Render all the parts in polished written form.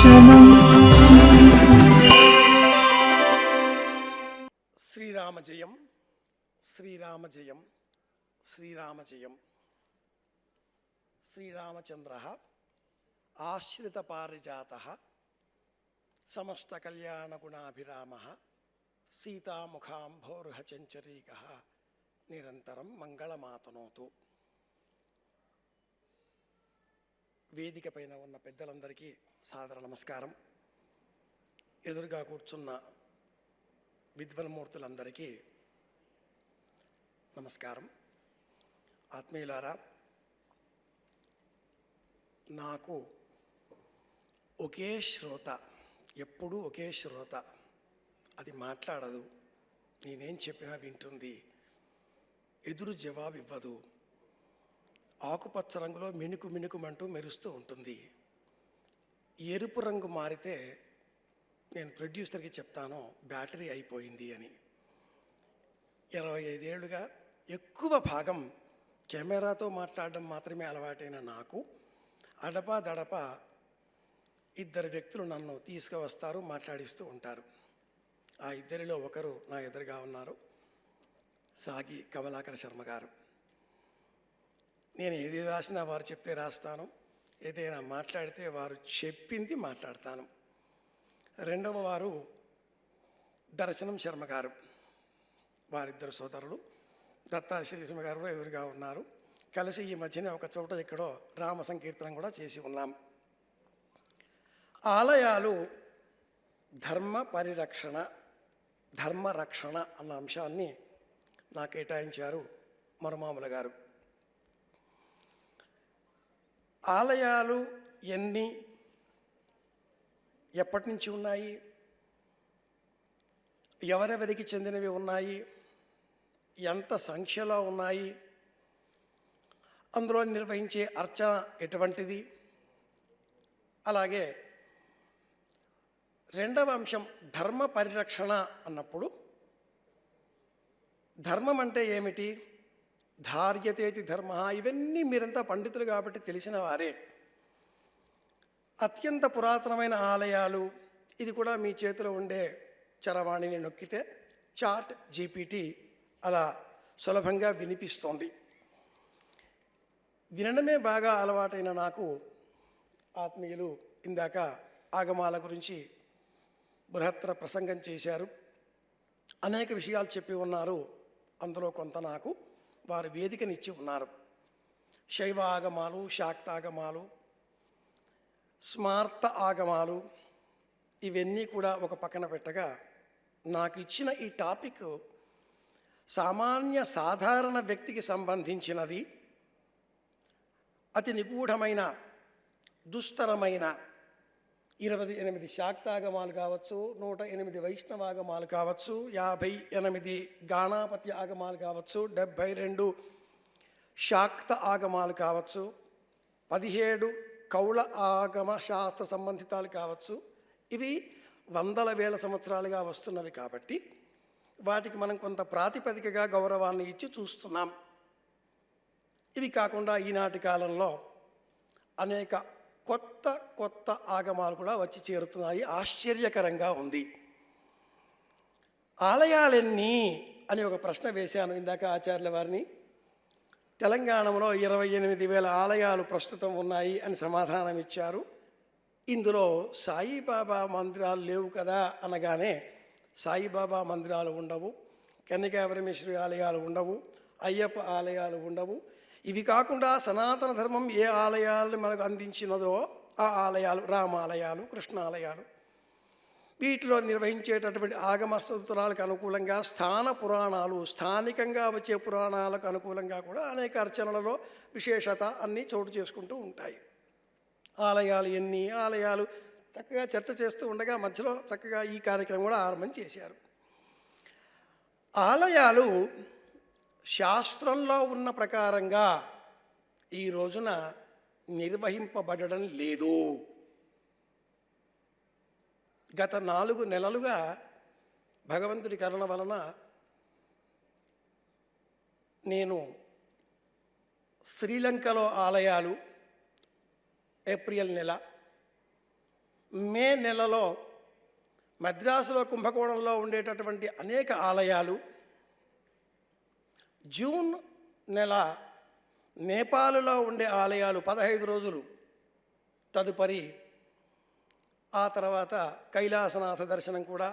శ్రీరామదర్శనం. శ్రీరామ జయం, శ్రీరామ జయం, శ్రీరామ జయం. శ్రీరామచంద్ర ఆశ్రిత పారిజాత సమస్త కళ్యాణగుణాభిరామ సీతాముఖాంభోర్హచంచరీక నిరంతరం మంగళమాతనోతు. వేదిక పైన ఉన్న పెద్దలందరికీ సాదర నమస్కారం. ఎదురుగా కూర్చున్న విద్వన్మూర్తులందరికీ నమస్కారం. ఆత్మీయులారా, నాకు ఒకే శ్రోత, ఎప్పుడూ ఒకే శ్రోత. అది మాట్లాడదు, నేనేం చెప్పినా వింటుంది, ఎదురు జవాబు ఇవ్వదు, ఆకుపచ్చ రంగులో మిణుకు మిణుకుమంటూ మెరుస్తూ ఉంటుంది. ఎరుపు రంగు మారితే నేను ప్రొడ్యూసర్కి చెప్తాను బ్యాటరీ అయిపోయింది అని. 25 ఏళ్ళుగా ఎక్కువ భాగం కెమెరాతో మాట్లాడడం మాత్రమే అలవాటైన నాకు అడపా దడపా 2 వ్యక్తులు నన్ను తీసుకువస్తారు, మాట్లాడిస్తూ ఉంటారు. ఆ 2లో ఒకరు నా ఎదురుగా ఉన్నారు, సాగి కమలాకర శర్మ గారు. నేను ఏది రాసినా వారు చెప్తే రాస్తాను, ఏదైనా మాట్లాడితే వారు చెప్పింది మాట్లాడతాను. రెండవ వారు దర్శనం శర్మ గారు. వారిద్దరు సోదరులు దత్తాశ్రీ శర్మ గారు కూడా ఎదురుగా ఉన్నారు. కలిసి ఈ మధ్యనే ఒక చోట ఎక్కడో రామ సంకీర్తనం కూడా చేసి ఉన్నాం. ఆలయాలు ధర్మ పరిరక్షణ, ధర్మరక్షణ అన్న అంశాన్ని నాకు కేటాయించారు మరుమాముల గారు. ఆలయాలు ఎన్ని, ఎప్పటి నుంచి ఉన్నాయి, ఎవరెవరికి చెందినవి ఉన్నాయి, ఎంత సంఖ్యలో ఉన్నాయి, అందులో నిర్వహించే అర్చన ఎటువంటిది, అలాగే రెండవ అంశం ధర్మ పరిరక్షణ అన్నప్పుడు ధర్మం అంటే ఏమిటి, ధార్యతేతి ధర్మ, ఇవన్నీ మీరంతా పండితులు కాబట్టి తెలిసిన వారే. అత్యంత పురాతనమైన ఆలయాలు, ఇది కూడా మీ చేతిలో ఉండే చరవాణిని నొక్కితే చాట్ జీపీటీ అలా సులభంగా వినిపిస్తోంది. వినడమే బాగా అలవాటైన నాకు ఆత్మీయులు ఇందాక ఆగమాల గురించి బృహత్తర ప్రసంగం చేశారు, అనేక విషయాలు చెప్పి ఉన్నారు. అందులో కొంత నాకు వారు వేదికనిచ్చి ఉన్నారు. శైవ ఆగమాలు, శాక్తాగమాలు, స్మార్త ఆగమాలు, ఇవన్నీ కూడా ఒక పక్కన పెట్టగా నాకు ఇచ్చిన ఈ టాపిక్ సామాన్య సాధారణ వ్యక్తికి సంబంధించినది. అతి నిగూఢమైన, దుస్తరమైన 28 శాక్తాగమాలు కావచ్చు, 108 వైష్ణవాగమాలు కావచ్చు, 58 గాణాపత్య ఆగమాలు కావచ్చు, 72 శాక్త ఆగమాలు కావచ్చు, 17 కౌళ ఆగమ శాస్త్ర సంబంధితాలు కావచ్చు. ఇవి వందల వేల సంవత్సరాలుగా వస్తున్నవి కాబట్టి వాటికి మనం కొంత ప్రాతిపదికగా గౌరవాన్ని ఇచ్చి చూస్తున్నాం. ఇవి కాకుండా ఈనాటి కాలంలో అనేక కొత్త కొత్త ఆగమాలు కూడా వచ్చి చేరుతున్నాయి. ఆశ్చర్యకరంగా ఉంది. ఆలయాలెన్ని అని ఒక ప్రశ్న వేశాను ఇందాక ఆచార్యుల వారిని. తెలంగాణలో 28,000 ఆలయాలు ప్రస్తుతం ఉన్నాయి అని సమాధానం ఇచ్చారు. ఇందులో సాయిబాబా మందిరాలు లేవు కదా అనగానే, సాయిబాబా మందిరాలు ఉండవు, కన్యకాపరమేశ్వరి ఆలయాలు ఉండవు, అయ్యప్ప ఆలయాలు ఉండవు. ఇవి కాకుండా సనాతన ధర్మం ఏ ఆలయాలను మనకు అందించినదో ఆ ఆలయాలు, రామాలయాలు, కృష్ణాలయాలు, వీటిలో నిర్వహించేటటువంటి ఆగమ సూత్రాలకు అనుకూలంగా స్థాన పురాణాలు, స్థానికంగా వచ్చే పురాణాలకు అనుకూలంగా కూడా అనేక అర్చనలలో విశేషత అన్నీ చోటు చేసుకుంటూ ఉంటాయి. ఆలయాలు ఎన్ని, ఆలయాలు చక్కగా చర్చ చేస్తూ ఉండగా మధ్యలో చక్కగా ఈ కార్యక్రమం కూడా ఆరంభం చేశారు. ఆలయాలు శాస్త్రంలో ఉన్న ప్రకారంగా ఈ రోజున నిర్వహింపబడడం లేదు. గత 4 నెలలుగా భగవంతుడి కరుణ వలన నేను శ్రీలంకలో ఆలయాలు ఏప్రిల్ నెల, మే నెలలో మద్రాసులో కుంభకోణంలో ఉండేటటువంటి అనేక ఆలయాలు, జూన్ నెల నేపాలులో ఉండే ఆలయాలు 15 రోజులు, తదుపరి ఆ తర్వాత కైలాసనాథ దర్శనం కూడా,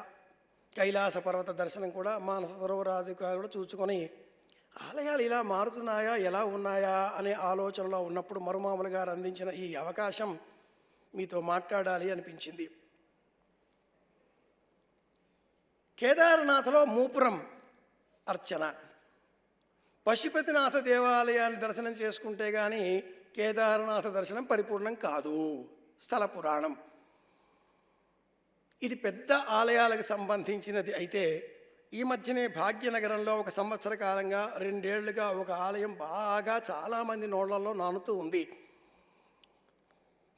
కైలాస పర్వత దర్శనం కూడా, మానస సరోవరాధికారులు చూసుకొని ఆలయాలు ఇలా మారుతున్నాయా, ఎలా ఉన్నాయా అనే ఆలోచనలో ఉన్నప్పుడు మరుమాములు గారు అందించిన ఈ అవకాశం మీతో మాట్లాడాలి అనిపించింది. కేదారనాథలో మూపురం అర్చన, పశుపతినాథ దేవాలయాన్ని దర్శనం చేసుకుంటే కానీ కేదారనాథ దర్శనం పరిపూర్ణం కాదు. స్థల పురాణం ఇది పెద్ద ఆలయాలకు సంబంధించినది. అయితే ఈ మధ్యనే భాగ్యనగరంలో ఒక సంవత్సర కాలంగా 2 ఏళ్లుగా ఒక ఆలయం బాగా చాలామంది నోళ్లలో నానుతూ ఉంది.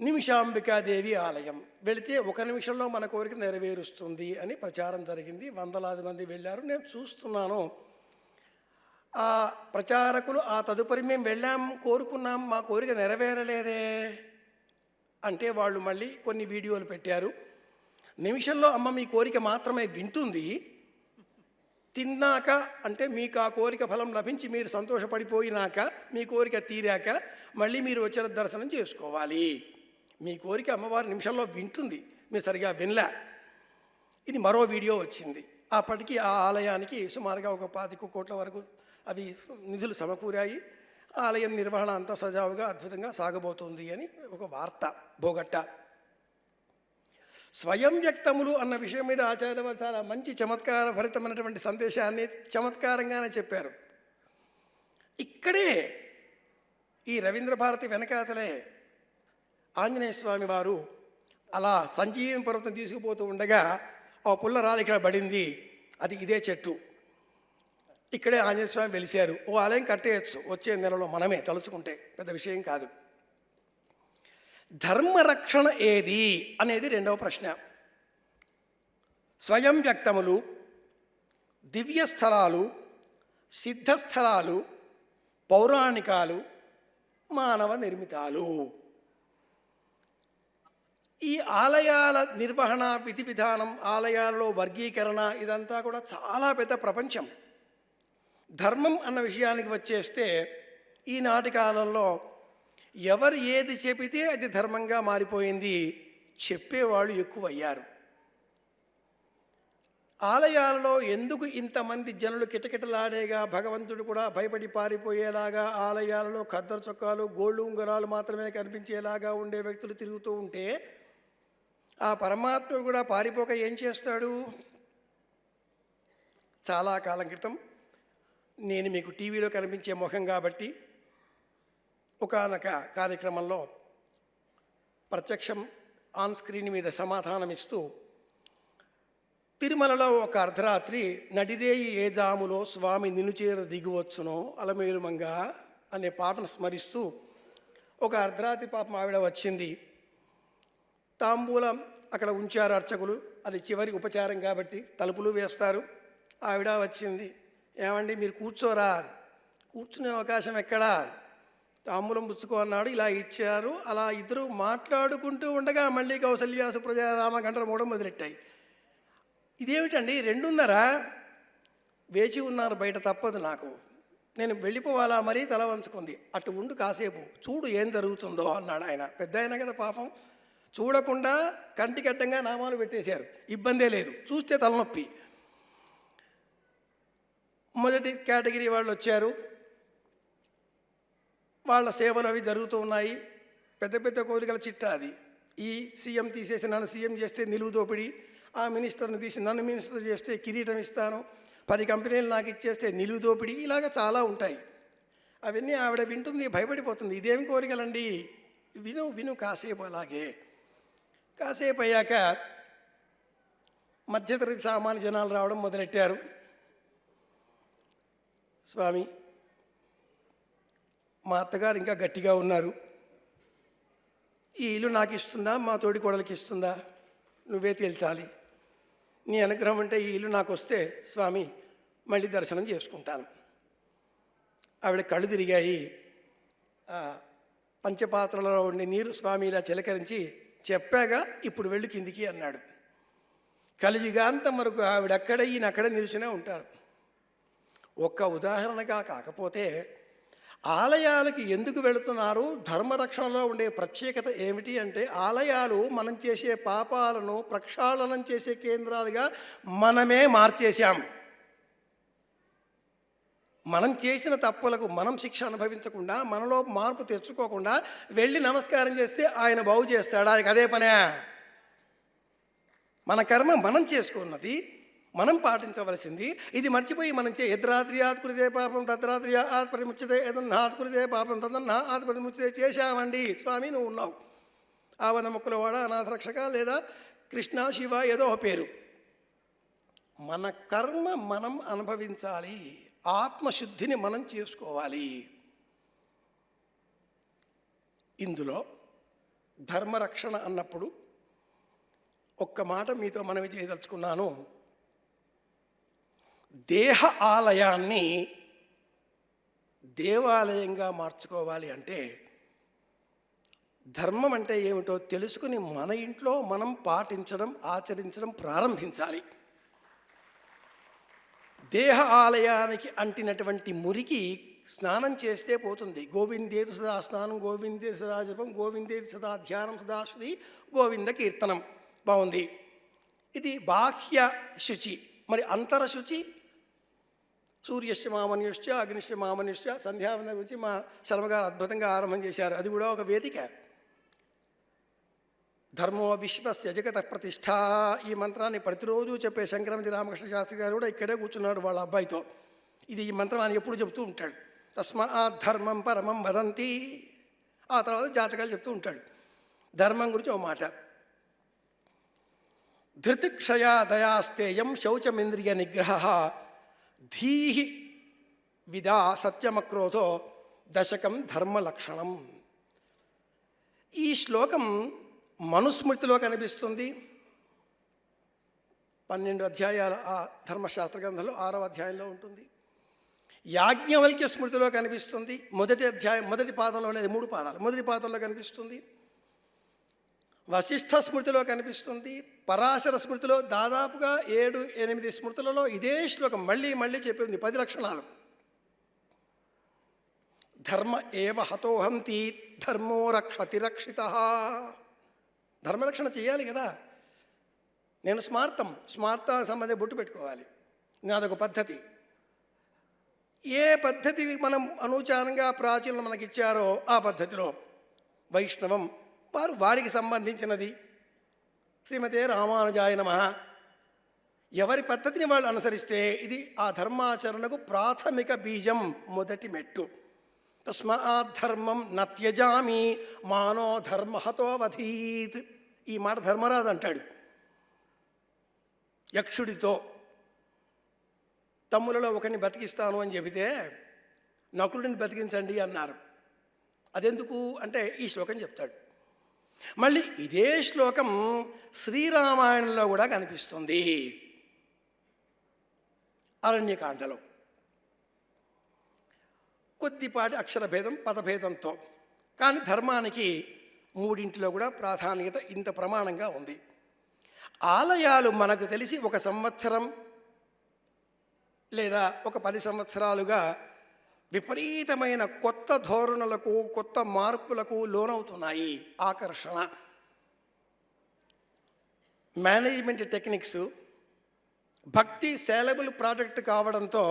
నిమిషాంబికాదేవి ఆలయం. వెళితే 1 నిమిషంలో మన కోరిక నెరవేరుస్తుంది అని ప్రచారం జరిగింది. వందలాది మంది వెళ్ళారు. నేను చూస్తున్నాను ఆ ప్రచారకులు ఆ తదుపరి మేము వెళ్ళాం, కోరుకున్నాం, మా కోరిక నెరవేరలేదే అంటే వాళ్ళు మళ్ళీ కొన్ని వీడియోలు పెట్టారు. నిమిషంలో అమ్మ మీ కోరిక మాత్రమే వింటుంది, తిన్నాక అంటే మీకు ఆ కోరిక ఫలం లభించి మీరు సంతోషపడిపోయినాక మీ కోరిక తీరాక మళ్ళీ మీరు వచ్చిన దర్శనం చేసుకోవాలి. మీ కోరిక అమ్మవారు నిమిషంలో వింటుంది, మీరు సరిగా వినలే. ఇది మరో వీడియో వచ్చింది. అప్పటికి ఆ ఆలయానికి సుమారుగా ఒక 25 కోట్ల వరకు అవి నిధులు సమకూరాయి. ఆలయం నిర్వహణ అంతా సజావుగా అద్భుతంగా సాగబోతుంది అని ఒక వార్త. బోగట్ట స్వయం వ్యక్తములు అన్న విషయం మీద ఆచార్య వారు చాలా మంచి చమత్కార భరితమైనటువంటి సందేశాన్ని చమత్కారంగానే చెప్పారు. ఇక్కడే ఈ రవీంద్ర భారతి వెనకాతలే ఆంజనేయ స్వామి వారు అలా సంజీవం పర్వతం తీసుకుపోతూ ఉండగా ఆ పుల్ల రాలి ఇక్కడ పడింది, అది ఇదే చెట్టు. ఇక్కడే ఆంజనేయ స్వామి వెలిశారు. ఓ ఆలయం కట్టేయచ్చు వచ్చే నెలలో మనమే తలుచుకుంటే, పెద్ద విషయం కాదు. ధర్మరక్షణ ఏది అనేది రెండవ ప్రశ్న. స్వయం వ్యక్తములు, దివ్య స్థలాలు, సిద్ధస్థలాలు, పౌరాణికాలు, మానవ నిర్మితాలు. ఈ ఆలయాల నిర్వహణ, విధి విధానం, ఆలయాలలో వర్గీకరణ ఇదంతా కూడా చాలా పెద్ద ప్రపంచం. ధర్మం అన్న విషయానికి వచ్చేస్తే ఈనాటి కాలంలో ఎవరు ఏది చెబితే అది ధర్మంగా మారిపోయింది, చెప్పేవాళ్ళు ఎక్కువయ్యారు. ఆలయాలలో ఎందుకు ఇంతమంది జనులు కిటకిటలాడేగా, భగవంతుడు కూడా భయపడి పారిపోయేలాగా, ఆలయాలలో ఖద్దరు చొక్కాలు, గోళ్ళు ఉంగరాలు మాత్రమే కనిపించేలాగా ఉండే వ్యక్తులు తిరుగుతూ ఉంటే ఆ పరమాత్ముడు కూడా పారిపోక ఏం చేస్తాడు? చాలా కాలం క్రితం నేను మీకు టీవీలో కనిపించే ముఖం కాబట్టి ఒకానొక కార్యక్రమంలో ప్రత్యక్షం ఆన్ స్క్రీన్ మీద సమాధానం ఇస్తూ తిరుమలలో ఒక అర్ధరాత్రి నడిరేయి ఏ జాములో స్వామి నినుచేర దిగువచ్చునో అలమేలుమంగా అనే పాటను స్మరిస్తూ ఒక అర్ధరాత్రి పాపం ఆవిడ వచ్చింది. తాంబూలం అక్కడ ఉంచారు అర్చకులు, అది చివరి ఉపచారం కాబట్టి తలుపులు వేస్తారు. ఆవిడ వచ్చింది. ఏమండి మీరు కూర్చోరా, కూర్చునే అవకాశం ఎక్కడా, తాంబూలం పుచ్చుకో అన్నాడు. ఇలా ఇచ్చారు. అలా ఇద్దరు మాట్లాడుకుంటూ ఉండగా మళ్ళీ కౌసల్య సుప్రజ రామ గంటలు మోడడం మొదలెట్టాయి. ఇదేమిటండి 2:30 వేచి ఉన్నారు బయట, తప్పదు నాకు, నేను వెళ్ళిపోవాలా మరి? తల వంచుకుంది. అటు ఉండు కాసేపు చూడు ఏం జరుగుతుందో అన్నాడు ఆయన. పెద్ద ఆయన కదా పాపం, చూడకుండా కంటికడ్డంగా నామాలు పెట్టేశారు. ఇబ్బందే లేదు, చూస్తే తలనొప్పి. మొదటి కేటగిరీ వాళ్ళు వచ్చారు, వాళ్ళ సేవలు అవి జరుగుతూ ఉన్నాయి. పెద్ద పెద్ద కోరికల చిట్టా అది. ఈ సీఎం తీసేసి నన్ను సీఎం చేస్తే నిలువు దోపిడి, ఆ మినిస్టర్ని తీసి నన్ను మినిస్టర్ చేస్తే కిరీటం ఇస్తాను, 10 కంపెనీలు నాకు ఇచ్చేస్తే నిలువు దోపిడి, ఇలాగ చాలా ఉంటాయి. అవన్నీ ఆవిడ వింటుంది, భయపడిపోతుంది. ఇదేం కోరికలండి, విను విను కాసేపు. అలాగే కాసేపు అయ్యాక మధ్యతరగతి సామాన్య జనాలు రావడం మొదలెట్టారు. స్వామి మా అత్తగారు ఇంకా గట్టిగా ఉన్నారు, ఈ ఇల్లు నాకు ఇస్తుందా మా తోడి కోడలికి ఇస్తుందా నువ్వే తేల్చాలి, నీ అనుగ్రహం అంటే ఈ ఇల్లు నాకు వస్తే స్వామి మళ్ళీ దర్శనం చేసుకుంటాను. ఆవిడ కళ్ళు తిరిగాయి. పంచపాత్రలో ఉండే నీరు స్వామి ఇలా చిలకరించి చెప్పాగా ఇప్పుడు వెళ్ళి కిందికి అన్నాడు. కలియుగాంతం వరకు ఆవిడక్కడ ఈయన అక్కడే నిలిచినే ఉంటారు. ఒక్క ఉదాహరణగా కాకపోతే ఆలయాలకి ఎందుకు వెళుతున్నారు, ధర్మరక్షణలో ఉండే ప్రత్యేకత ఏమిటి అంటే, ఆలయాలు మనం చేసే పాపాలను ప్రక్షాళనం చేసే కేంద్రాలుగా మనమే మార్చేశాం. మనం చేసిన తప్పులకు మనం శిక్ష అనుభవించకుండా, మనలో మార్పు తెచ్చుకోకుండా వెళ్ళి నమస్కారం చేస్తే ఆయన బాగు చేస్తాడు. ఆయనకు అదే పనే. మన కర్మ మనం చేసుకున్నది, మనం పాటించవలసింది. ఇది మర్చిపోయి మనం యద్రాత్రియాత్ కృతే పాపం తద్రాత్రియా ఆత్ పరిముచ్యతే యదన్నాత్ కృతే పాపం తదన్నా ఆత్ పరిముచ్యతే చేశామండి. స్వామి నువ్వు ఉన్నావు, ఆవనముక్కుల వాడ, అనాథరక్షక, లేదా కృష్ణ, శివ, ఏదో ఒక పేరు. మన కర్మ మనం అనుభవించాలి, ఆత్మశుద్ధిని మనం చేసుకోవాలి. ఇందులో ధర్మరక్షణ అన్నప్పుడు ఒక్క మాట మీతో మనవి చేయదలుచుకున్నాను. దేహ ఆలయాన్ని దేవాలయంగా మార్చుకోవాలి అంటే ధర్మం అంటే ఏమిటో తెలుసుకుని మన ఇంట్లో మనం పాటించడం, ఆచరించడం ప్రారంభించాలి. దేహ ఆలయానికి అంటినటువంటి మురికి స్నానం చేస్తే పోతుంది. గోవిందేతి సదా స్నానం, గోవిందేతి సదా జపం, గోవిందేతి సదా ధ్యానం, సదాశ్రీ గోవింద కీర్తనం. బాగుంది. ఇది బాహ్య శుచి. మరి అంతర శుచి? సూర్యస్య మామన్యుశ్చ అగ్నిశ్య మామన్యుశ్చ సంధ్యావందన గురించి మా శర్మగారు అద్భుతంగా ఆరంభం చేశారు. అది కూడా ఒక వేదిక. ధర్మో విశ్వస్య జగత ప్రతిష్ఠ, ఈ మంత్రాన్ని ప్రతిరోజు చెప్పే శంకరమతి రామకృష్ణ శాస్త్రి గారు కూడా ఇక్కడే కూర్చున్నాడు వాళ్ళ అబ్బాయితో. ఈ మంత్రం ఆయన ఎప్పుడు చెప్తూ ఉంటాడు. తస్మాత్ ధర్మం పరమం వదంతి. ఆ తర్వాత జాతకాలు చెప్తూ ఉంటాడు. ధర్మం గురించి ఒక మాట. ధృతిక్షయా దయాస్తేయం శౌచమింద్రియ నిగ్రహ ధీహి విదా సత్యమక్రోధో దశకం ధర్మలక్షణం. ఈ శ్లోకం మనుస్మృతిలో కనిపిస్తుంది. 12 అధ్యాయాల ఆ ధర్మశాస్త్ర గ్రంథంలో 6వ అధ్యాయంలో ఉంటుంది. యాజ్ఞవల్క్య స్మృతిలో కనిపిస్తుంది. మొదటి అధ్యాయం మొదటి పాదంలో, అనేది 3 పాదాలు, మొదటి పాదంలో కనిపిస్తుంది. వశిష్ఠ స్మృతిలో కనిపిస్తుంది. పరాశర స్మృతిలో దాదాపుగా 7-8 స్మృతులలో ఇదే శ్లోకం మళ్ళీ మళ్ళీ చెప్పింది. 10 లక్షణాలు. ధర్మ ఏవ హతోహంతి ధర్మో రక్షతి రక్షిత. ధర్మరక్షణ చేయాలి కదా. నేను స్మార్తానికి సంబంధించి బొట్టు పెట్టుకోవాలి, నాదొక పద్ధతి. ఏ పద్ధతి మనం అనూచానంగా ప్రాచీనులు మనకిచ్చారో ఆ పద్ధతిలో వైష్ణవం వారికి సంబంధించినది. శ్రీమతే రామానుజాయ నమః. ఎవరి పద్ధతిని వాళ్ళు అనుసరిస్తే ఇది ఆ ధర్మాచరణకు ప్రాథమిక బీజం, మొదటి మెట్టు. తస్మాత్ ధర్మం నత్యజామి మానో ధర్మహతో వధీత్. ఈ మాట ధర్మరాజు అంటాడు యక్షుడితో. తమ్ములలో ఒకరిని బతికిస్తాను అని చెబితే నకులుడిని బతికించండి అన్నారు. అదెందుకు అంటే ఈ శ్లోకం చెప్తాడు. మళ్ళీ ఇదే శ్లోకం శ్రీరామాయణంలో కూడా కనిపిస్తుంది, అరణ్యకాండలో. కొద్దిపాటి అక్షరభేదం, పదభేదంతో. కానీ ధర్మానికి 3 కూడా ప్రాధాన్యత ఇంత ప్రమాణంగా ఉంది. ఆలయాలు మనకు తెలిసి 1 సంవత్సరం లేదా ఒక 10 సంవత్సరాలుగా విపరీతమైన కొత్త ధోరణులకు, కొత్త మార్పులకు లోనవుతున్నాయి. ఆకర్షణ, మేనేజ్మెంట్ టెక్నిక్స్, భక్తి సేలబుల్ ప్రాజెక్ట్ కావడంతో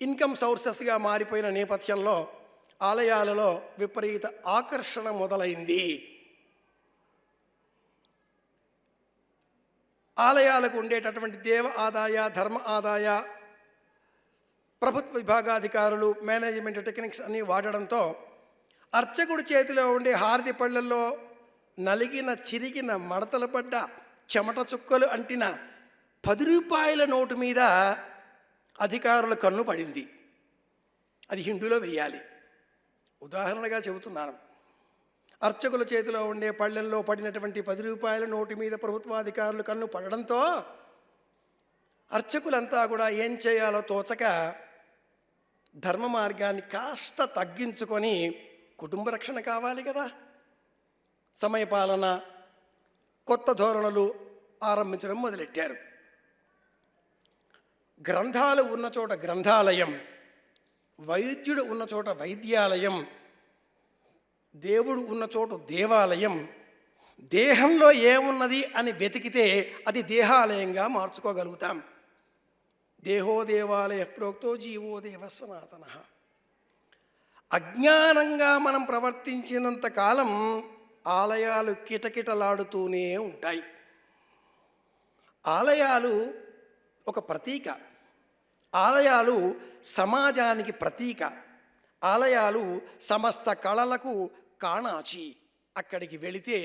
ఇన్కమ్ సోర్సెస్గా మారిపోయిన నేపథ్యంలో ఆలయాలలో విపరీత ఆకర్షణ మొదలైంది. ఆలయాలకు ఉండేటటువంటి దేవ ఆదాయ, ధర్మ ఆదాయ, ప్రభుత్వ విభాగాధికారులు మేనేజ్మెంట్ టెక్నిక్స్ అన్నీ వాడడంతో అర్చకుడి చేతిలో ఉండే హారతి పళ్ళల్లో నలిగిన, చిరిగిన, మడతలు పడ్డ, చెమట చుక్కలు అంటిన 10 రూపాయల నోటు మీద అధికారుల కన్ను పడింది. అది హిందూలో వెయ్యాలి. ఉదాహరణగా చెబుతున్నాను. అర్చకుల చేతిలో ఉండే పళ్ళెల్లో పడినటువంటి 10 రూపాయల నోటు మీద ప్రభుత్వాధికారులు కన్ను పడడంతో అర్చకులంతా కూడా ఏం చేయాలో తోచక ధర్మ మార్గాన్ని కాస్త తగ్గించుకొని, కుటుంబ రక్షణ కావాలి కదా, సమయపాలన, కొత్త ధోరణులు ఆరంభించడం మొదలెట్టారు. గ్రంథాలు ఉన్న చోట గ్రంథాలయం, వైద్యుడు ఉన్న చోట వైద్యాలయం, దేవుడు ఉన్న చోట దేవాలయం, దేహంలో ఏమున్నది అని వెతికితే అది దేహాలయంగా మార్చుకోగలుగుతాం. దేహో దేవాలయ ప్రోక్తో జీవో దేవ సనాతన. అజ్ఞానంగా మనం ప్రవర్తించినంత కాలం ఆలయాలు కిటకిటలాడుతూనే ఉంటాయి. ఆలయాలు ఒక ప్రతీక, ఆలయాలు సమాజానికి ప్రతీక, ఆలయాలు సమస్త కళలకు కాణాచి. అక్కడికి వెళితే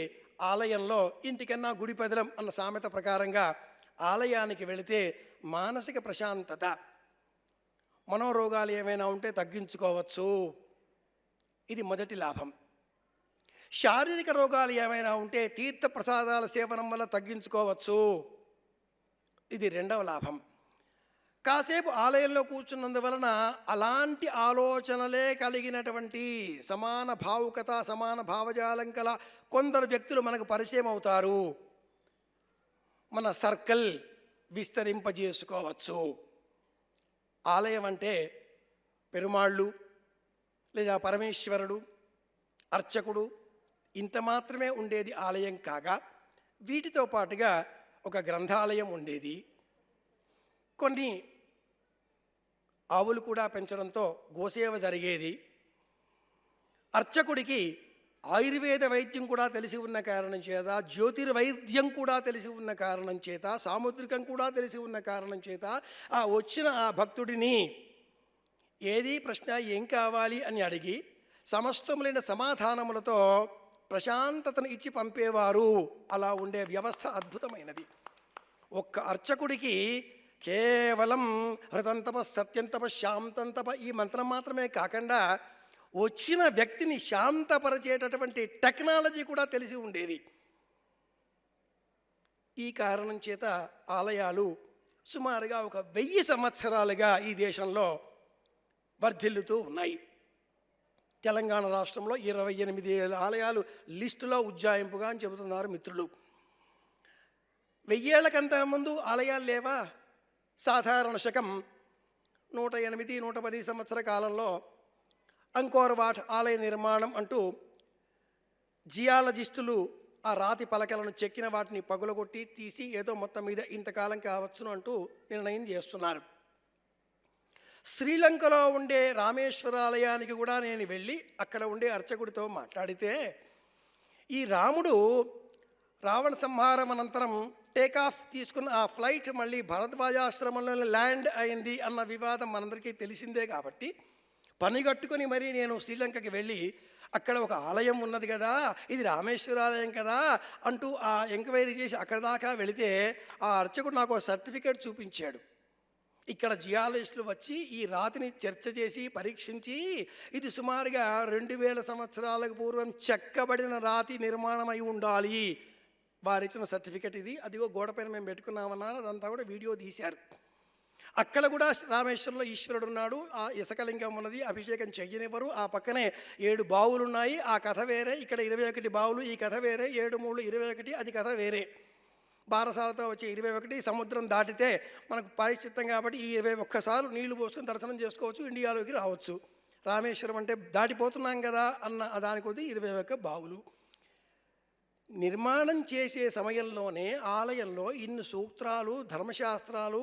ఆలయంలో ఇంటికన్నా గుడి పెదలం అన్న సామెత ప్రకారంగా ఆలయానికి వెళితే మానసిక ప్రశాంతత, మనోరోగాలు ఏమైనా ఉంటే తగ్గించుకోవచ్చు. ఇది మొదటి లాభం. శారీరక రోగాలు ఏమైనా ఉంటే తీర్థ ప్రసాదాల సేవనం వల్ల తగ్గించుకోవచ్చు. ఇది రెండవ లాభం. కాసేపు ఆలయంలో కూర్చున్నందువలన అలాంటి ఆలోచనలే కలిగినటువంటి సమాన భావుకత, సమాన భావజాలం కల కొందరు వ్యక్తులు మనకు పరిచయం అవుతారు. మన సర్కిల్ విస్తరింపజేసుకోవచ్చు. ఆలయం అంటే పెరుమాళ్ళు లేదా పరమేశ్వరుడు, అర్చకుడు ఇంత మాత్రమే ఉండేది ఆలయం కాగా, వీటితో పాటుగా ఒక గ్రంథాలయం ఉండేది. కొన్ని ఆవులు కూడా పెంచడంతో గోసేవ జరిగేది. అర్చకుడికి ఆయుర్వేద వైద్యం కూడా తెలిసి ఉన్న కారణం చేత, జ్యోతిర్వైద్యం కూడా తెలిసి ఉన్న కారణం చేత, సాముద్రికం కూడా తెలిసి ఉన్న కారణం చేత ఆ వచ్చిన ఆ భక్తుడిని ఏది ప్రశ్న ఏం కావాలి అని అడిగి సమస్తములైన సమాధానములతో ప్రశాంతతను ఇచ్చి పంపేవారు. అలా ఉండే వ్యవస్థ అద్భుతమైనది. ఒక్క అర్చకుడికి కేవలం హృతంతప సత్యంతప శాంతంతప ఈ మంత్రం మాత్రమే కాకుండా వచ్చిన వ్యక్తిని శాంతపరిచేటటువంటి టెక్నాలజీ కూడా తెలిసి ఉండేది. ఈ కారణం చేత ఆలయాలు సుమారుగా 1000 సంవత్సరాలుగా ఈ దేశంలో వర్ధిల్లుతూ ఉన్నాయి. తెలంగాణ రాష్ట్రంలో 28 ఆలయాలు లిస్టులో ఉజ్జాయింపుగా అని చెబుతున్నారు మిత్రులు. 1000 ఏళ్లకంత ముందు ఆలయాలు లేవా? సాధారణ శకం 108-110 సంవత్సర కాలంలో అంకోర్ వాట్ ఆలయ నిర్మాణం అంటూ జియాలజిస్టులు ఆ రాతి పలకలను చెక్కిన వాటిని పగులగొట్టి తీసి ఏదో మొత్తం మీద ఇంతకాలం కావచ్చును అంటూ నిర్ణయం చేస్తున్నారు. శ్రీలంకలో ఉండే రామేశ్వరాలయానికి కూడా నేను వెళ్ళి అక్కడ ఉండే అర్చకుడితో మాట్లాడితే, ఈ రాముడు రావణ సంహారం అనంతరం టేకాఫ్ తీసుకున్న ఆ ఫ్లైట్ మళ్ళీ భరద్వాజాశ్రమంలోనే ల్యాండ్ అయింది అన్న వివాదం మనందరికీ తెలిసిందే. కాబట్టి పనిగట్టుకొని మరీ నేను శ్రీలంకకి వెళ్ళి అక్కడ ఒక ఆలయం ఉన్నది కదా, ఇది రామేశ్వరాలయం కదా అంటూ ఆ ఎంక్వైరీ చేసి అక్కడ దాకా వెళితే ఆ అర్చకుడు నాకు సర్టిఫికేట్ చూపించాడు. ఇక్కడ జియాలజిస్టులు వచ్చి ఈ రాతిని చర్చ చేసి పరీక్షించి ఇది సుమారుగా 2000 సంవత్సరాలకు పూర్వం చెక్కబడిన రాతి నిర్మాణం అయి ఉండాలి, వారిచ్చిన సర్టిఫికెట్ ఇది. అదిగో గోడపైన మేము పెట్టుకున్నామన్నారు. అదంతా కూడా వీడియో తీశారు. అక్కడ కూడా రామేశ్వరంలో ఈశ్వరుడు ఉన్నాడు, ఆ ఇసకలింగం ఉన్నది, అభిషేకం చెయ్యనివ్వరు. ఆ పక్కనే 7 బావులు ఉన్నాయి, ఆ కథ వేరే. ఇక్కడ 21 బావులు, ఈ కథ వేరే. 7 3 21, అది కథ వేరే. బారసాలతో వచ్చే 21, సముద్రం దాటితే మనకు పరిచితం కాబట్టి ఈ 21 సార్లు నీళ్లు పోసుకొని దర్శనం చేసుకోవచ్చు, ఇండియాలోకి రావచ్చు. రామేశ్వరం అంటే దాటిపోతున్నాం కదా అన్న దాని కొద్దీ 21 బావులు. నిర్మాణం చేసే సమయంలోనే ఆలయంలో ఇన్ని సూత్రాలు, ధర్మశాస్త్రాలు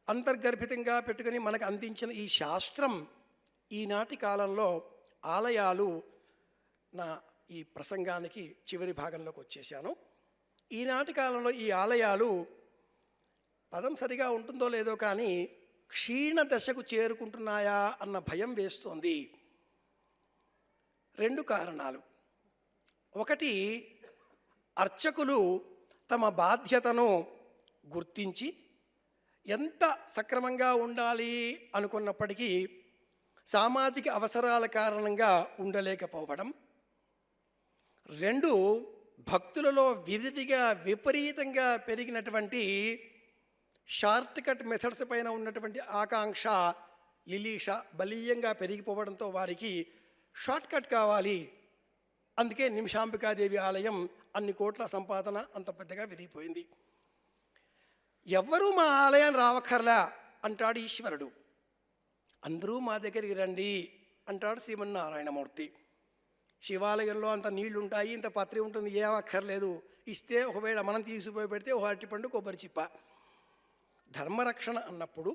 అంతర్గర్భితంగా పెట్టుకుని మనకు అందించిన ఈ శాస్త్రం ఈనాటి కాలంలో ఆలయాలు, నా ఈ ప్రసంగానికి చివరి భాగంలోకి వచ్చేసాను. ఈనాటి కాలంలో ఈ ఆలయాలు, పదం సరిగా ఉంటుందో లేదో కానీ, క్షీణ దశకు చేరుకుంటున్నాయా అన్న భయం వేస్తోంది. 2 కారణాలు. ఒకటి, అర్చకులు తమ బాధ్యతను గుర్తించి ఎంత సక్రమంగా ఉండాలి అనుకున్నప్పటికీ సామాజిక అవసరాల కారణంగా ఉండలేకపోవడం. 2, భక్తులలో విరివిగా విపరీతంగా పెరిగినటువంటి షార్ట్ కట్ మెథడ్స్ పైన ఉన్నటువంటి ఆకాంక్ష, లిలీష బలీయంగా పెరిగిపోవడంతో వారికి షార్ట్ కట్ కావాలి, అందుకే నిమిషాంబికాదేవి ఆలయం అన్ని కోట్ల సంపాదన అంత పెద్దగా విరిగిపోయింది. ఎవ్వరూ మా ఆలయాన్ని రావక్కర్లా అంటాడు ఈశ్వరుడు. అందరూ మా దగ్గరికి రండి అంటాడు శ్రీమన్నారాయణమూర్తి. శివాలయంలో అంత నీళ్లు ఉంటాయి, ఇంత పత్రి ఉంటుంది, ఏ అక్కర్లేదు. ఇస్తే ఒకవేళ మనం తీసుకుపోయి పెడితే ఒక అరటిపండు కొబ్బరి చిప్ప. ధర్మరక్షణ అన్నప్పుడు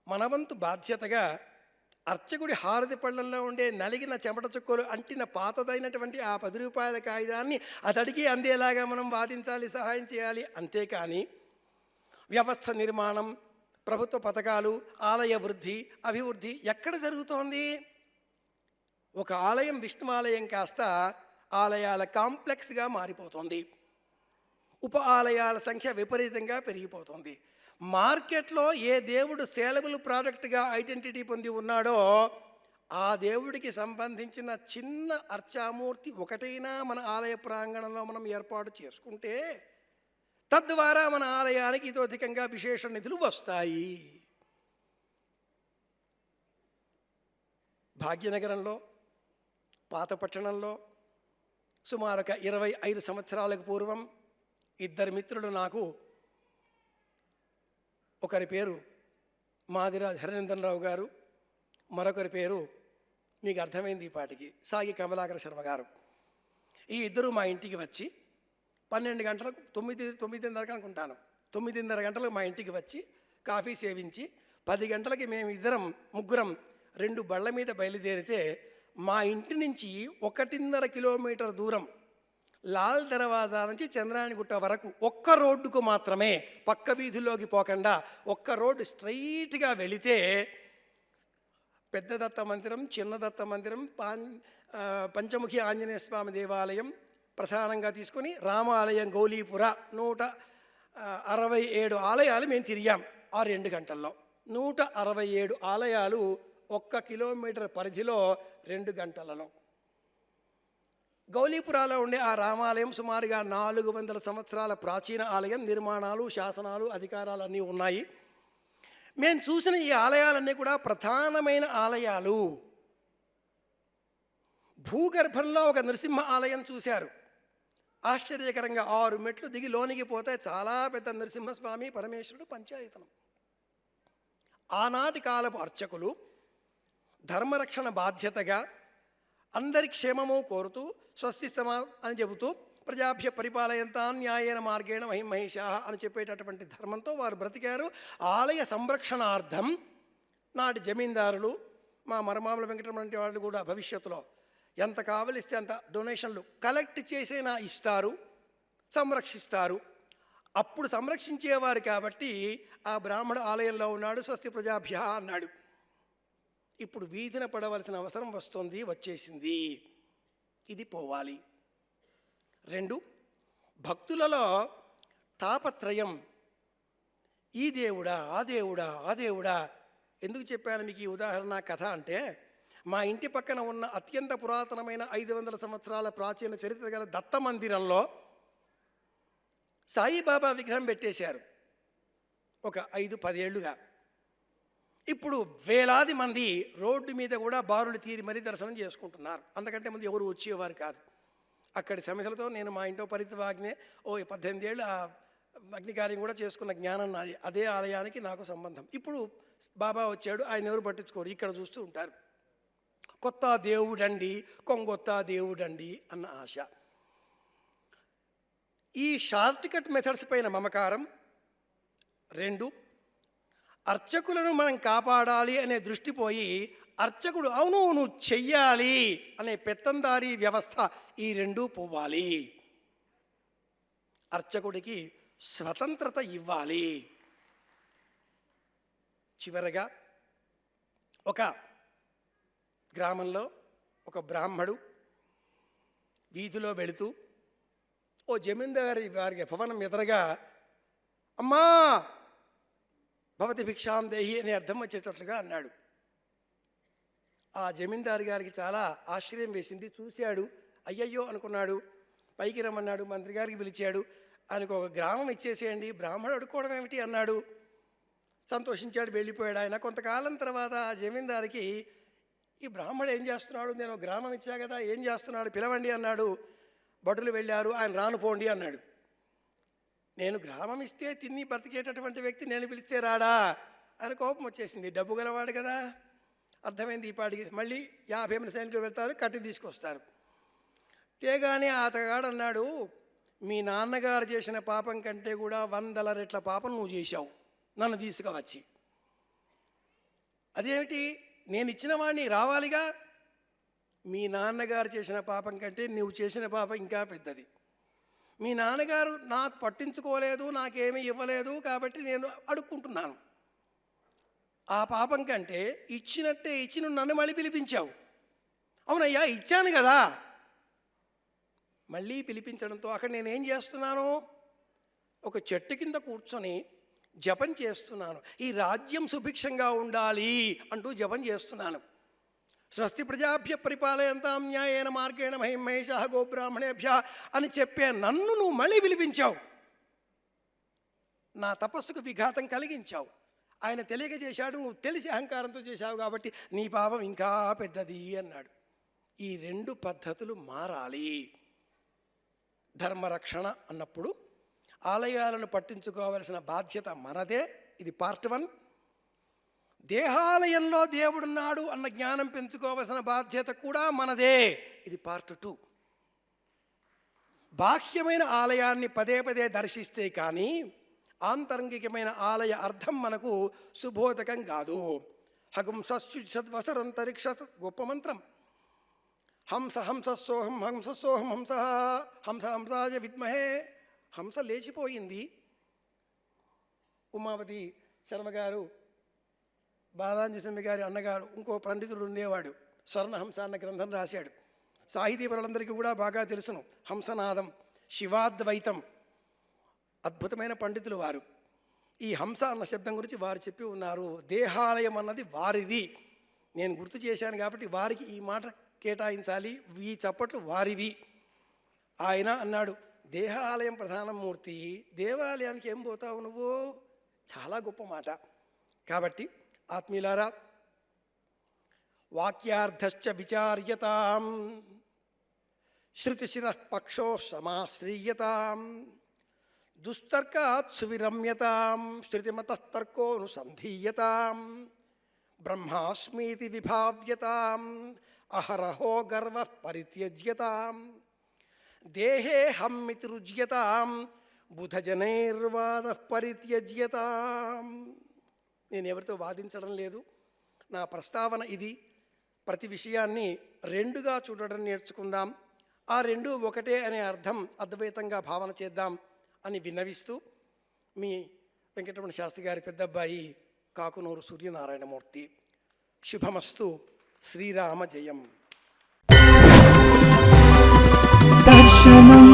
మనవంతు బాధ్యతగా అర్చకుడి హారతి పళ్ళల్లో ఉండే నలిగిన చెమట చుక్కలు అంటిన పాతదైనటువంటి ఆ 10 రూపాయల కాగితాన్ని అతడికి అందేలాగా మనం వాదించాలి, సహాయం చేయాలి. అంతేకాని వ్యవస్థ నిర్మాణం, ప్రభుత్వ పథకాలు, ఆలయ వృద్ధి, అభివృద్ధి ఎక్కడ జరుగుతోంది? ఒక ఆలయం విష్ణు ఆలయం కాస్త ఆలయాల కాంప్లెక్స్గా మారిపోతుంది. ఉప ఆలయాల సంఖ్య విపరీతంగా పెరిగిపోతుంది. మార్కెట్లో ఏ దేవుడు సేలబుల్ ప్రోడక్ట్గా ఐడెంటిటీ పొంది ఉన్నాడో ఆ దేవుడికి సంబంధించిన చిన్న అర్చామూర్తి ఒకటైనా మన ఆలయ ప్రాంగణంలో మనం ఏర్పాటు చేసుకుంటే తద్వారా మన ఆలయానికి ఇతోధికంగా విశేష నిధులు వస్తాయి. భాగ్యనగరంలో పాత పట్టణంలో సుమారు 25 సంవత్సరాలకు పూర్వం 2 మిత్రులు నాకు, ఒకరి పేరు మాదిరాజ్ హరినందనరావు గారు, మరొకరి పేరు మీకు అర్థమైంది ఈ పాటికి సాగి కమలాకర శర్మ గారు. ఈ ఇద్దరు మా ఇంటికి వచ్చి 12 గంటలకు 9:30 అనుకుంటాను, 9:30 గంటలకు మా ఇంటికి వచ్చి కాఫీ సేవించి 10 గంటలకి మేము ముగ్గురం 2 బళ్ళ మీద బయలుదేరితే మా ఇంటి నుంచి 1.5 కిలోమీటర్ దూరం లాల్ దర్వాజా నుంచి చంద్రాయణగుట్ట వరకు ఒక్క రోడ్డుకు మాత్రమే, పక్క వీధుల్లోకి పోకుండా ఒక్క రోడ్డు స్ట్రైట్గా వెళితే పెద్ద దత్త మందిరం, చిన్న దత్త మందిరం, పంచముఖి ఆంజనేయ స్వామి దేవాలయం ప్రధానంగా తీసుకొని రామాలయం, గౌలీపుర 167 ఆలయాలు మేము తిరిగాం ఆ 2 గంటల్లో. 167 ఆలయాలు 1 కిలోమీటర్ పరిధిలో 2 గంటలలో. గౌలీపురాలో ఉండే ఆ రామాలయం సుమారుగా 400 సంవత్సరాల ప్రాచీన ఆలయం. నిర్మాణాలు, శాసనాలు, అధికారాలు అన్నీ ఉన్నాయి. మేము చూసిన ఈ ఆలయాలన్నీ కూడా ప్రధానమైన ఆలయాలు. భూగర్భంలో ఒక నృసింహ ఆలయం చూశారు. ఆశ్చర్యకరంగా 6 మెట్లు దిగి లోనికి పోతే చాలా పెద్ద నరసింహస్వామి పరమేశ్వరుడు పంచాయతనం. ఆనాటి కాలపు అర్చకులు ధర్మరక్షణ బాధ్యతగా అందరి క్షేమము కోరుతూ స్వస్తి సమా అని చెబుతూ ప్రజాభ్య పరిపాలయంతాన్ న్యాయేన మార్గేణ మహిమహేషా అని చెప్పేటటువంటి ధర్మంతో వారు బ్రతికారు. ఆలయ సంరక్షణార్థం నాటి జమీందారులు, మా మరమాముల వెంకటరమణ వంటి వాళ్ళు కూడా భవిష్యత్తులో ఎంత కావలిస్తే అంత డొనేషన్లు కలెక్ట్ చేసేనా ఇస్తారు, సంరక్షిస్తారు. అప్పుడు సంరక్షించేవారు కాబట్టి ఆ బ్రాహ్మణ ఆలయంలో ఉన్నాడు, స్వస్తి ప్రజాభ్య అన్నాడు. ఇప్పుడు వీధిన పడవలసిన అవసరం వచ్చేసింది. ఇది పోవాలి. 2, భక్తులలో తాపత్రయం. ఈ దేవుడా, ఆ దేవుడా, ఆ దేవుడా. ఎందుకు చెప్పాను మీకు ఈ ఉదాహరణ కథ అంటే, మా ఇంటి పక్కన ఉన్న అత్యంత పురాతనమైన 500 సంవత్సరాల ప్రాచీన చరిత్ర గల దత్త మందిరంలో సాయిబాబా విగ్రహం పెట్టేశారు ఒక 5-10 ఏళ్లుగా. ఇప్పుడు వేలాది మంది రోడ్డు మీద కూడా బారులు తీరి మరీ దర్శనం చేసుకుంటున్నారు. అంతకంటే ముందు ఎవరు వచ్చేవారు కాదు. అక్కడి సమితులతో నేను మా ఇంట్లో పరిత్వాగ్నే 18 ఏళ్ళు ఆ అగ్నికార్యం కూడా చేసుకున్న జ్ఞానం నాది. అదే ఆలయానికి నాకు సంబంధం. ఇప్పుడు బాబా వచ్చాడు, ఆయన ఎవరు పట్టించుకోరు, ఇక్కడ చూస్తూ ఉంటారు. కొత్త దేవుడండి, కొంగొత్త దేవుడండి అన్న ఆశ. ఈ షార్ట్ కట్ మెథడ్స్ పైన మమకారం. 2, అర్చకులను మనం కాపాడాలి అనే దృష్టి పోయి అర్చకుడు అవును నువ్వు చెయ్యాలి అనే పెత్తందారీ వ్యవస్థ, ఈ 2 పోవాలి. అర్చకుడికి స్వతంత్రత ఇవ్వాలి. చివరగా ఒక గ్రామంలో ఒక బ్రాహ్మడు వీధిలో వెళుతూ ఓ జమీందారి వారికి భవనం ఎదురుగా అమ్మా భవతి భిక్షాం దేహి అనే అర్థం వచ్చేటట్లుగా అన్నాడు. ఆ జమీందారు గారికి చాలా ఆశ్చర్యం వేసింది. చూశాడు, అయ్యయ్యో అనుకున్నాడు. పైకి రమ్మన్నాడు, మంత్రి గారికి పిలిచాడు. ఆయనకు ఒక గ్రామం ఇచ్చేసేయండి, బ్రాహ్మణుడు అడుక్కోవడం ఏమిటి అన్నాడు. సంతోషించాడు, వెళ్ళిపోయాడు ఆయన. కొంతకాలం తర్వాత ఆ జమీందారికి ఈ బ్రాహ్మడు ఏం చేస్తున్నాడు, నేను గ్రామం ఇచ్చా కదా, ఏం చేస్తున్నాడు, పిలవండి అన్నాడు. భటులు వెళ్ళారు, ఆయన రానుపోండి అన్నాడు. నేను గ్రామం ఇస్తే తిని బ్రతికేటటువంటి వ్యక్తి నేను పిలిస్తే రాడా అని కోపం వచ్చేసింది. డబ్బు గలవాడు కదా, అర్థమైంది. ఈ పాటికి మళ్ళీ 50 మంది సైనికులు వెళ్తారు, కట్టి తీసుకొస్తారు. తేగానే అతగాడు అన్నాడు, మీ నాన్నగారు చేసిన పాపం కంటే కూడా 100 రెట్ల పాపం నువ్వు చేశావు నన్ను తీసుకువచ్చి. అదేమిటి, నేను ఇచ్చిన వాడిని రావాలిగా. మీ నాన్నగారు చేసిన పాపం కంటే నువ్వు చేసిన పాపం ఇంకా పెద్దది. మీ నాన్నగారు నాకు పట్టించుకోలేదు, నాకేమీ ఇవ్వలేదు, కాబట్టి నేను అడుక్కుంటున్నాను. ఆ పాపం కంటే ఇచ్చినట్టే ఇచ్చి నువ్వు నన్ను మళ్ళీ పిలిపించావు. అవునయ్యా ఇచ్చాను కదా. మళ్ళీ పిలిపించడంతో అక్కడ నేనేం చేస్తున్నాను, ఒక చెట్టు కింద కూర్చొని జపం చేస్తున్నాను. ఈ రాజ్యం సుభిక్షంగా ఉండాలి అంటూ జపం చేస్తున్నాను. స్వస్తి ప్రజాభ్య పరిపాలయంతాం న్యాయేన మార్గేణ మహిం మహేషః గోబ్రాహ్మణేభ్య అని చెప్పే నన్ను నువ్వు మళ్ళీ పిలిపించావు. నా తపస్సుకు విఘాతం కలిగించావు. ఆయన తెలియక చేశాడు, నువ్వు తెలిసి అహంకారంతో చేశావు కాబట్టి నీ పాపం ఇంకా పెద్దది అన్నాడు. ఈ 2 పద్ధతులు మారాలి. ధర్మరక్షణ అన్నప్పుడు ఆలయాలను పట్టించుకోవలసిన బాధ్యత మనదే. ఇది పార్ట్ 1. దేహాలయంలో దేవుడున్నాడు అన్న జ్ఞానం పెంచుకోవలసిన బాధ్యత కూడా మనదే. ఇది పార్ట్ 2. బాహ్యమైన ఆలయాన్ని పదే పదే దర్శిస్తే కానీ ఆంతరంగికమైన ఆలయ అర్థం మనకు సుబోధకం కాదు. హంసస్వసరంతరిక్ష గొప్ప మంత్రం. హంస హంసస్సోహం హంసస్సోహం హంస హంస హంసాయ విద్మహే. హంస లేచిపోయింది. ఉమాపతి శర్మగారు, బాలాంజస్వామి గారి అన్నగారు, ఇంకో పండితుడు ఉండేవాడు, స్వర్ణహంస అన్న గ్రంథం రాశాడు. సాహితీపరులందరికీ కూడా బాగా తెలుసును. హంసనాదం, శివాద్వైతం, అద్భుతమైన పండితులు వారు. ఈ హంస అన్న శబ్దం గురించి వారు చెప్పి ఉన్నారు. దేహాలయం అన్నది వారిది. నేను గుర్తు చేశాను కాబట్టి వారికి ఈ మాట కేటాయించాలి. ఈ చప్పట్లు వారివి. ఆయన అన్నాడు, దేహాలయం ప్రధానమూర్తి, దేవాలయానికి ఏం పోతావు నువ్వు. చాలా గొప్ప మాట. కాబట్టి ఆత్మీయులారా, వాక్యార్థశ్చ విచార్యతాం శృతిశిరః పక్షో సమాశ్రీయతాం దుస్తర్కాత్ సువిరమ్యతాం శృతిమతస్తర్కోనుసంధీయతాం బ్రహ్మాస్మీతి విభావ్యతాం అహరహో గర్వః పరిత్యజ్యతాం దేహే హమ్మితి రుజ్యతాం బుధజనైర్వాదః పరిత్యజ్యతాం. నేను ఎవరితో వాదించడం లేదు. నా ప్రస్తావన ఇది. ప్రతి విషయాన్ని 2గా చూడడం నేర్చుకుందాం. ఆ 2 ఒకటే అనే అర్థం అద్వైతంగా భావన చేద్దాం అని విన్నవిస్తూ, మీ వెంకటరమణ శాస్త్రి గారి పెద్దబ్బాయి కాకునూరు సూర్యనారాయణమూర్తి. శుభమస్తు. శ్రీరామ జయం. దర్శనం